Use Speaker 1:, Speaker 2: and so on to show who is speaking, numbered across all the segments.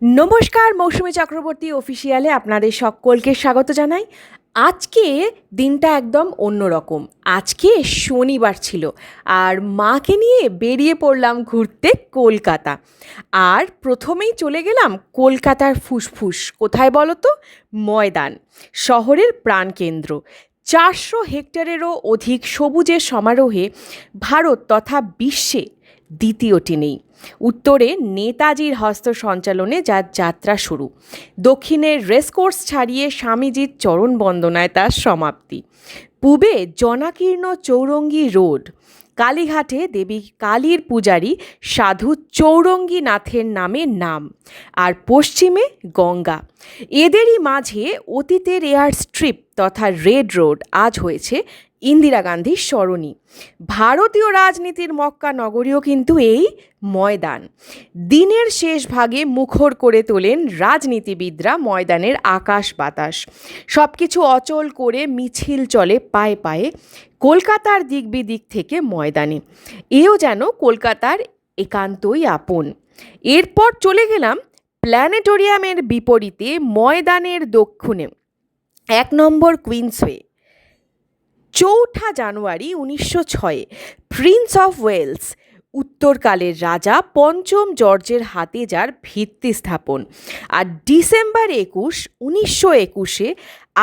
Speaker 1: নমস্কার, মৌসুমী চক্রবর্তী অফিসিয়ালে আপনাদের সকলকে স্বাগত জানাই। আজকে দিনটা একদম অন্যরকম। আজকে শনিবার ছিল আর মাকে নিয়ে বেরিয়ে পড়লাম ঘুরতে কলকাতা। আর প্রথমেই চলে গেলাম কলকাতার ফুসফুস, কোথায় বলো তো? ময়দান, শহরের প্রাণকেন্দ্র। 400 হেক্টরেরও অধিক সবুজের সমারোহে ভারত তথা বিশ্বে দ্বিতীয়টি নেই। উত্তরে নেতাজির হস্ত সঞ্চালনে যার যাত্রা শুরু, দক্ষিণের রেসকোর্স ছাড়িয়ে স্বামীজির চরণ বন্দনায় তার সমাপ্তি, পূবে জনাকীর্ণ চৌরঙ্গী রোড, কালীঘাটে দেবী কালীর পূজারী সাধু চৌরঙ্গীনাথের নামে নাম, আর পশ্চিমে গঙ্গা। এদেরই মাঝে অতীতের এয়ার স্ট্রিপ তথা রেড রোড আজ হয়েছে ইন্দিরা গান্ধীর সরণি। ভারতীয় রাজনীতির মক্কা নগরীও কিন্তু এই ময়দান। দিনের শেষ ভাগে মুখর করে তোলেন রাজনীতিবিদরা ময়দানের আকাশ বাতাস। সব কিছু অচল করে মিছিল চলে পায়ে পায়ে কলকাতার দিক বিদিক থেকে ময়দানে। এও যেন কলকাতার একান্তই আপন। এরপর চলে গেলাম প্ল্যানেটোরিয়ামের বিপরীতে ময়দানের দক্ষিণে 1 নম্বর কুইন্সওয়ে। 4 জানুয়ারি 1906 প্রিন্স অফ ওয়েলস, উত্তরকালের রাজা পঞ্চম জর্জের হাতে যার ভিত্তি স্থাপন। আর ডিসেম্বর 21, 1921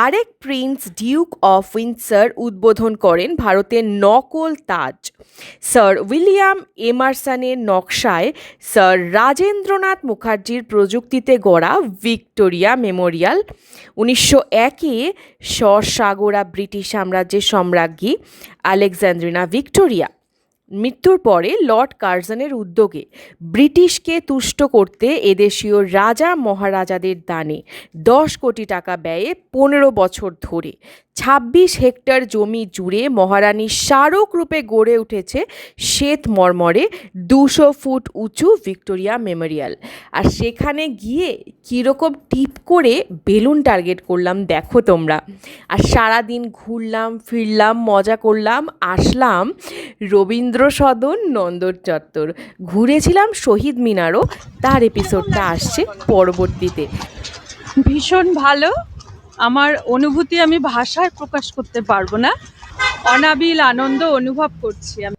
Speaker 1: আরেক প্রিন্স ডিউক অফ উইন্ডসর উদ্বোধন করেন ভারতের নকল তাজ। স্যার উইলিয়াম এমারসনের নকশায় স্যার রাজেন্দ্রনাথ মুখার্জির প্রযুক্তিতে গড়া ভিক্টোরিয়া মেমোরিয়াল। 1901 সসাগরা ব্রিটিশ সাম্রাজ্যের সম্রাজ্ঞী আলেকজান্দ্রিনা ভিক্টোরিয়া মৃত্যুর পরে লর্ড কার্জনের উদ্যোগে ব্রিটিশকে তুষ্ট করতে এদেশীয় রাজা মহারাজাদের দানে 10 কোটি টাকা ব্যয়ে 15 বছর ধরে 26 হেক্টর জমি জুড়ে মহারানীর স্মারক রূপে গড়ে উঠেছে শ্বেত মর্মরে 200 ফুট উঁচু ভিক্টোরিয়া মেমোরিয়াল। আর সেখানে গিয়ে কীরকম টিপ করে বেলুন টার্গেট করলাম দেখো তোমরা। আর সারাদিন ঘুরলাম ফিরলাম মজা করলাম, আসলাম রবীন্দ্র সদন, নন্দন চত্বর, ঘুরেছিলাম শহীদ মিনারও। তার এপিসোডটা আসছে পরবর্তীতে।
Speaker 2: ভীষণ ভালো। আমার অনুভূতি আমি ভাষায় প্রকাশ করতে পারবো না। অনাবিল আনন্দ অনুভব করছি আমি।